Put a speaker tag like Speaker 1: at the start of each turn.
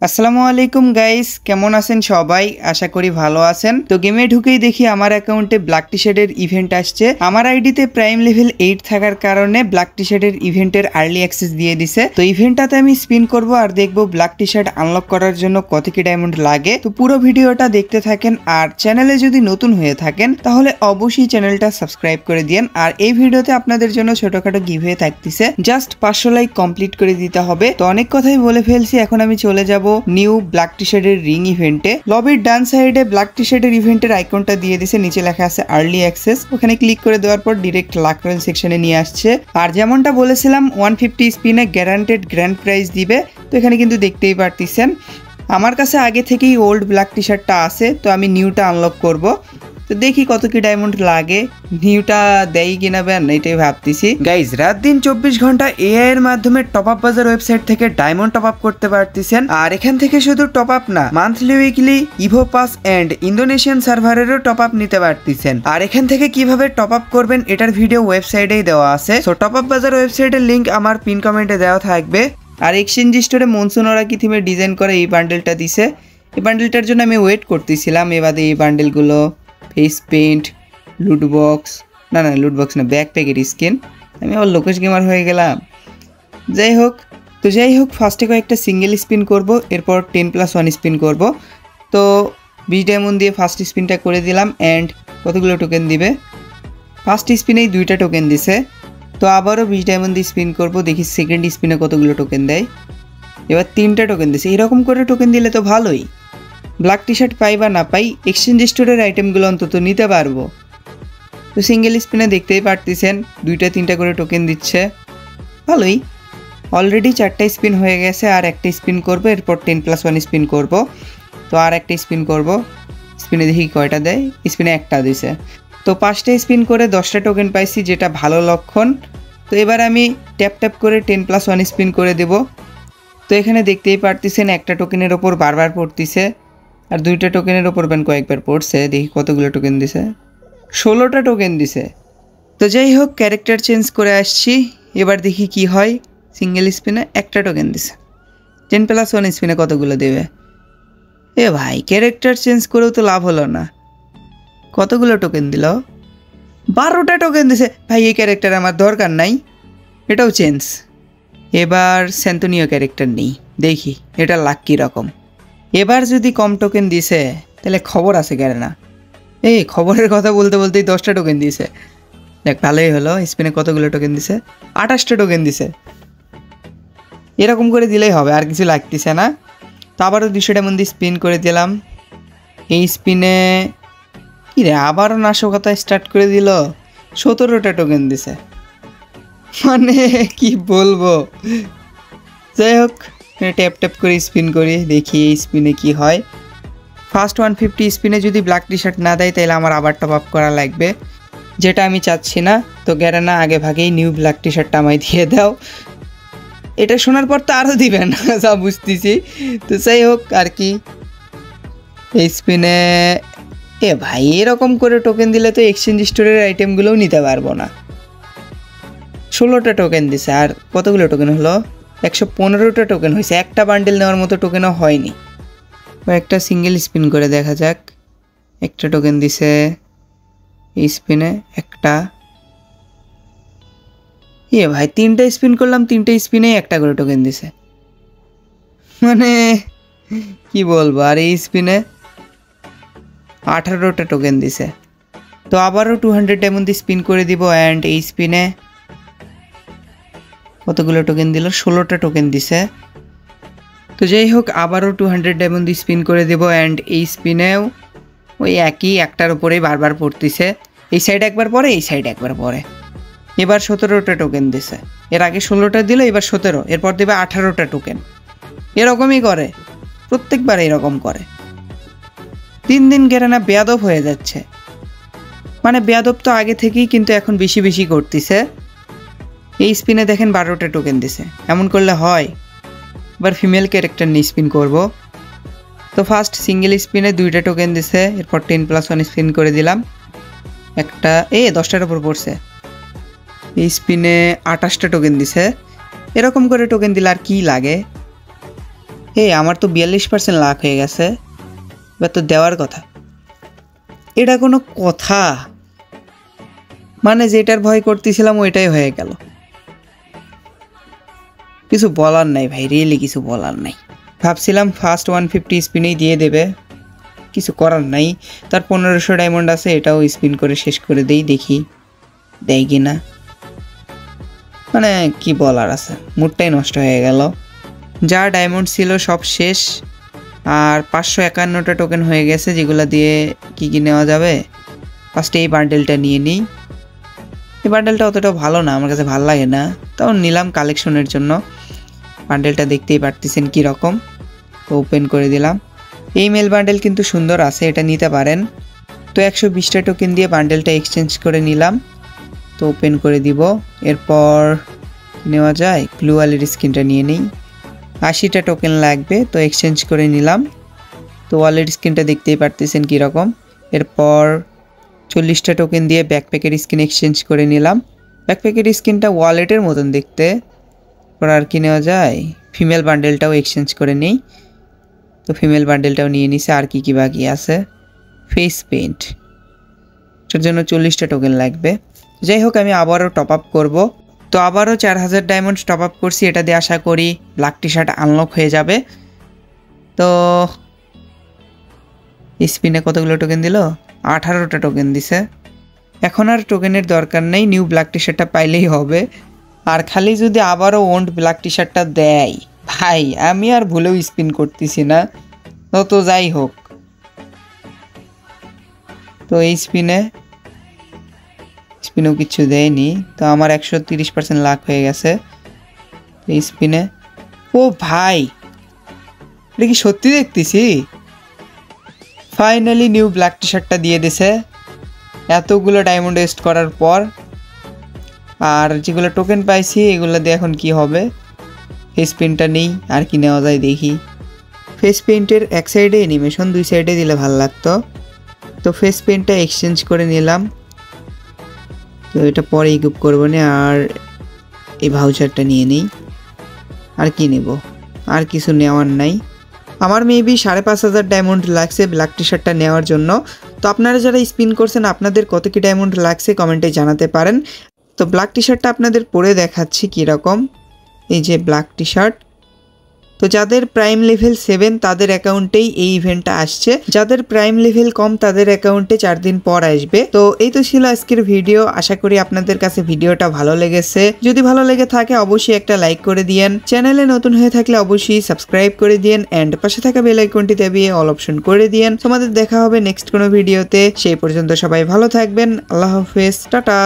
Speaker 1: আসসালামু আলাইকুম গাইস, কেমন আছেন সবাই? আশা করি ভালো আছেন। তো গেমে ঢুকেই দেখি আমার অ্যাকাউন্টে ব্ল্যাক টি শার্টের ইভেন্ট আসছে। আমার আইডিতে প্রাইম লেভেল 8 থাকার কারণে ব্ল্যাক টি শার্টের ইভেন্টের আর্লি অ্যাক্সেস দিয়ে দিছে। তো ইভেন্টটাতে আমি স্পিন করব আর দেখব ব্ল্যাক টি শার্ট আনলক করার জন্য কত কি ডায়মন্ড লাগে। তো পুরো ভিডিওটা দেখতে থাকেন, আর চ্যানেলে যদি নতুন হয়ে থাকেন তাহলে অবশ্যই চ্যানেলটা সাবস্ক্রাইব করে দিন। আর এই ভিডিওতে আপনাদের জন্য ছোটখাটো গিভওয়ে থাকতেছে, জাস্ট 500 লাইক কমপ্লিট করে দিতে হবে। তো অনেক কথাই বলে ফেলছি, এখন আমি চলে যাব নিউ ব্ল্যাক টি শার্টের রিং ইভেন্টে। লবির ডান সাইডে ব্ল্যাক টি শার্টের ইভেন্টের আইকনটা দিয়ে দিছে, নিচে লেখা আছে আর্লি অ্যাক্সেস। ওখানে ক্লিক করে দেওয়ার পর ডিরেক্ট লাক রয়েল সেকশনে নিয়ে আসছে। আর যেমনটা বলেছিলাম 150 স্পিনে গ্যারান্টেড গ্র্যান্ড প্রাইজ দিবে। তো এখানে কিন্তু দেখতেই পারতেছেন আমার কাছে আগে থেকেই ওল্ড ব্ল্যাক টি শার্টটা আছে, তো আমি নিউটা আনলক করব। তো দেখি কত কি ডায়মন্ড লাগে, নিউটা দেয় কিনা ব্যান, এটাই ভাবতেছি। গাইজ, রাত দিন 24 ঘন্টা এআই এর মাধ্যমে টপ আপ বাজার ওয়েবসাইট থেকে ডায়মন্ড টপ আপ করতে পারতেছেন। আর এখান থেকে শুধু টপ আপ না, monthly weekly evo pass and Indonesian সার্ভারেরও টপ আপ নিতে পারতেছেন। আর এখান থেকে কিভাবে টপ আপ করবেন এটার ভিডিও ওয়েবসাইটেই দেওয়া আছে। সো টপ আপ বাজার ওয়েবসাইটের লিঙ্ক আমার পিন কমেন্টে দেওয়া থাকবে। আর এক্সচেঞ্জ স্টোরে মনসুন ওরা কি থিমে ডিজাইন করে এই বান্ডেলটা দিছে। এই বান্ডেলটার জন্য আমি ওয়েট করতেছিলাম। এবারে এই বান্ডেলগুলো ফেস পেন্ট, লুট বক্স, না লুট বক্স না, ব্যাক প্যাকেট স্কিন। আমি আবার লোকেশ গেমার হয়ে গেলাম। যাই হোক ফার্স্টে কয়েকটা সিঙ্গেল স্পিন করব, এরপর 10+1 স্পিন করব। তো 20 ডায়মন্ড দিয়ে ফার্স্ট স্পিনটা করে দিলাম। অ্যান্ড কতগুলো টোকেন দিবে? ফার্স্ট স্পিনেই 2টা টোকেন দিছে। তো আবারও 20 ডায়মন্ড দিয়ে স্পিন করব, দেখি সেকেন্ড স্পিনে কতগুলো টোকেন দেয়। এবার 3টা টোকেন দিছে। এরকম করে টোকেন দিলে তো ভালোই, ব্ল্যাক টি শার্ট পাই বা না পাই এক্সচেঞ্জ স্টোরের আইটেমগুলো অন্তত নিতে পারবো। তো সিঙ্গেল স্পিনে দেখতেই পারতেছেন 2-3টা করে টোকেন দিচ্ছে, ভালোই। অলরেডি 4টা স্পিন হয়ে গেছে, আর একটা স্পিন করবো, এরপর 10+1 স্পিন করব। তো আর একটা স্পিন করব, স্পিনে দেখি কয়টা দেয়। স্পিনে একটা দিছে। তো 5টা স্পিন করে 10টা টোকেন পাইছি, যেটা ভালো লক্ষণ। তো এবার আমি ট্যাপ করে 10+1 স্পিন করে দেব। তো এখানে দেখতেই পারতেছেন একটা টোকেনের ওপর বারবার পড়তেছে, আর 2টা টোকেনের ওপর ব্যান কয়েকবার পড়ছে। দেখি কতগুলো টোকেন দিছে, 16টা টোকেন দিছে। তো যাই হোক, ক্যারেক্টার চেঞ্জ করে আসছি। এবার দেখি কি হয়। সিঙ্গেল স্পিনে একটা টোকেন দিছে, 10+1 স্পিনে কতগুলো দেবে? এ ভাই, ক্যারেক্টার চেঞ্জ করেও তো লাভ হলো না। কতগুলো টোকেন দিল? 12টা টোকেন দিছে। ভাই, এই ক্যারেক্টার আমার দরকার নাই, এটাও চেঞ্জ। এবার স্যান্তনীয় ক্যারেক্টার নেই, দেখি এটা লাক কীরকম। এবার যদি কম টোকেন দিছে তাহলে খবর আছে কেন না। এই খবরের কথা বলতে বলতেই 10টা টোকেন দিছে। দেখ, ভালোই হলো। স্পিনে কতগুলো টোকেন দিছে? 28টা টোকেন দিছে। এরকম করে দিলেই হবে, আর কিছু লাগতেছে না। তো আবারও 200 ডায়মন্ড দিয়ে স্পিন করে দিলাম। এই স্পিনে কি রে, আবারও নাশকতা স্টার্ট করে দিল। 17টা টোকেন দিছে, মানে কি বলবো। যাই হোক, ট্যাপ করে স্পিন করি, দেখি এই স্পিনে কি হয়। ফার্স্ট 150 স্পিনে যদি ব্ল্যাক টি শার্ট না দেয় তাহলে আমার আবার টপ আপ করা লাগবে, যেটা আমি চাচ্ছি না। তো গ্যারানা আগে ভাগেই নিউ ব্ল্যাক টি শার্টটা আমায় দিয়ে দাও। এটা শোনার পর তো আরও দিবেন যা বুঝতেছি। তো যাই হোক আর কি, এই স্পিনে এ ভাই, এরকম করে টোকেন দিলে তো এক্সচেঞ্জ স্টোরের আইটেমগুলোও নিতে পারবো না। 16টা টোকেন দিছে, আর কতগুলো টোকেন হলো? 115টা টোকেন হয়েছে। একটা বান্ডেল নেওয়ার মতো টোকেনও হয়নি। একটা সিঙ্গেল স্পিন করে দেখা যাক। একটা টোকেন দিছে এই স্পিনে, একটা। এ ভাই, 3টা স্পিন করলাম, 3টে স্পিনেই একটা করে টোকেন দিছে, মানে কি বলবো। আর এই স্পিনে 18টা টোকেন দিছে। তো আবারও 200 ডায়মন্ড দিয়ে স্পিন করে দিব। অ্যান্ড এই স্পিনে কতগুলো টোকেন দিল? 16টা টোকেন দিছে। তো যাই হোক, আবারও 200 ডায়মন্ড দিয়ে স্পিন করে দেব। অ্যান্ড এই স্পিনেও ওই একই একটার উপরেই বারবার পড়তেছে। এই সাইড একবার পরে, এই সাইড একবার পরে। এবার 17টা টোকেন দিছে। এর আগে 16টা দিল, এবার 17, এরপর দেবে 18টা টোকেন। এরকমই করে, প্রত্যেকবার এরকম করে। দিন গ্যারানা বেয়াদব হয়ে যাচ্ছে, মানে বেয়াদব তো আগে থেকেই, কিন্তু এখন বেশি করতেছে। এই স্পিনে দেখেন 12টা টোকেন দিছে। এমন করলে হয়? এবার ফিমেল ক্যারেক্টার নিয়ে স্পিন করব। তো ফার্স্ট সিঙ্গেল স্পিনে 2টা টোকেন দিছে, এরপর 10+1 স্পিন করে দিলাম। একটা 10টার উপর পড়ছে। এই স্পিনে 28টা টোকেন দিছে। এরকম করে টোকেন দিলে আর কি লাগে? এই আমার তো 42% লাখ হয়ে গেছে, এবার তো দেওয়ার কথা। এটা কোনো কথা? মানে যেটার ভয় করতেছিলাম ওইটাই হয়ে গেল। কিছু বলার নাই ভাই, রিয়েলি কিছু বলার নাই। ভাবছিলাম ফার্স্ট 150 স্পিনেই দিয়ে দেবে, কিছু করার নাই। তার 1500 ডায়মন্ড আছে, এটাও স্পিন করে শেষ করে দেই, দেখি দেয় কি না। মানে কি বলার আছে, মুডটাই নষ্ট হয়ে গেল। যা ডায়মন্ড ছিল সব শেষ, আর 551টা টোকেন হয়ে গেছে, যেগুলো দিয়ে কি কি নেওয়া যাবে। ফার্স্টে এই বান্ডেলটা নিয়ে নিই। এই বান্ডেলটা অতটাও ভালো না, আমার কাছে ভালো লাগে না, তাও নিলাম কালেকশনের জন্য। বান্ডেলটা দেখতেই পারতেছেন কীরকম, তো ওপেন করে দিলাম। এই মেল বান্ডেল কিন্তু সুন্দর আছে, এটা নিতে পারেন। তো 120টা টোকেন দিয়ে বান্ডেলটা এক্সচেঞ্জ করে নিলাম, তো ওপেন করে দিব। এরপর নেওয়া যায় ব্লু ওয়ালের স্কিনটা নিয়ে নিই। 80টা টোকেন লাগবে, তো এক্সচেঞ্জ করে নিলাম। তো ওয়ালের স্কিনটা দেখতেই পারতেছেন কীরকম। এরপর 40টা টোকেন দিয়ে ব্যাকপ্যাকের স্কিন এক্সচেঞ্জ করে নিলাম। ব্যাকপ্যাকের স্কিনটা ওয়ালেটের মতন দেখতে। এরপর আর কি নেওয়া যায়, ফিমেল বান্ডেলটাও এক্সচেঞ্জ করে নিই। তো ফিমেল বান্ডেলটাও নিয়ে নিছে। আর কি কি বাকি আছে, ফেস পেইন্ট, এটার জন্য 40টা টোকেন লাগবে। যাই হোক, আমি আবারও টপ আপ করবো। তো আবারও 4000 ডায়মন্ড টপ আপ করছি, এটা দিয়ে আশা করি ব্ল্যাক টি শার্ট আনলক হয়ে যাবে। তো স্পিনে কতগুলো টোকেন দিল, 18টা টোকেন দিছে। এখন আর টোকেনের দরকার নেই, নিউ ব্ল্যাক টি শার্টটা পাইলেই হবে। আর খালি যদি আবারও ওন্ড ব্ল্যাক টি শার্টটা দেয়, ভাই আমি আর ভুলেও স্পিন করতেছি না। তো যাই হোক, তো এই স্পিনেও কিছু দেয়নি, তো আমার 130% লাখ হয়ে গেছে এই স্পিনে। ও ভাই, এটা কি সত্যি দেখতেছি? ফাইনালি নিউ ব্ল্যাক টি শার্টটা দিয়ে দিছে এতগুলো ডায়মন্ড ওয়েস্ট করার পর। আর যেগুলো টোকেন পাইছি এগুলো দিয়ে এখন কি হবে, ফেস পেইন্টটা নেই, আর কি নেওয়া যায় দেখি। ফেস পেইন্টের এক সাইডে অ্যানিমেশন, দুই সাইডে দিলে ভালো লাগতো। তো ফেস পেইন্টটা এক্সচেঞ্জ করে নিলাম, তো এটা পরে ইকুইপ করবো না। আর এই ভাউচারটা নিয়ে নিই। আর কি নেব, আর কিছু নেওয়ার নাই। আমার মেবি 5500 ডায়মন্ড লাগছে ব্ল্যাক টি শার্টটা নেওয়ার জন্য। তো আপনারা যারা স্পিন করছেন আপনাদের কত কি ডায়মন্ড লাগছে কমেন্টে জানাতে পারেন। তো ব্ল্যাক টি শার্টটা আপনাদের পরে দেখাচ্ছি কীরকম। এই যে ব্ল্যাক টি শার্ট। তো যাদের প্রাইম লেভেল 7 তাদের অ্যাকাউন্টেই এই ইভেন্টটা আসছে, যাদের প্রাইম লেভেল কম তাদের অ্যাকাউন্টে 4 দিন পর আসবে। তো এই তো ছিল আজকের ভিডিও, আশা করি আপনাদের কাছে ভিডিওটা ভালো লেগেছে। যদি ভালো লেগে থাকে অবশ্যই একটা লাইক করে দিয়েন, চ্যানেলে নতুন হয়ে থাকলে অবশ্যই সাবস্ক্রাইব করে দিয়েন, এন্ড পাশে থাকা বেল আইকনটি দাবিয়ে অল অপশন করে দিয়েন। তোমাদের দেখা হবে নেক্সট কোনো ভিডিওতে, সেই পর্যন্ত সবাই ভালো থাকবেন। আল্লাহ হাফেজ, টাটা।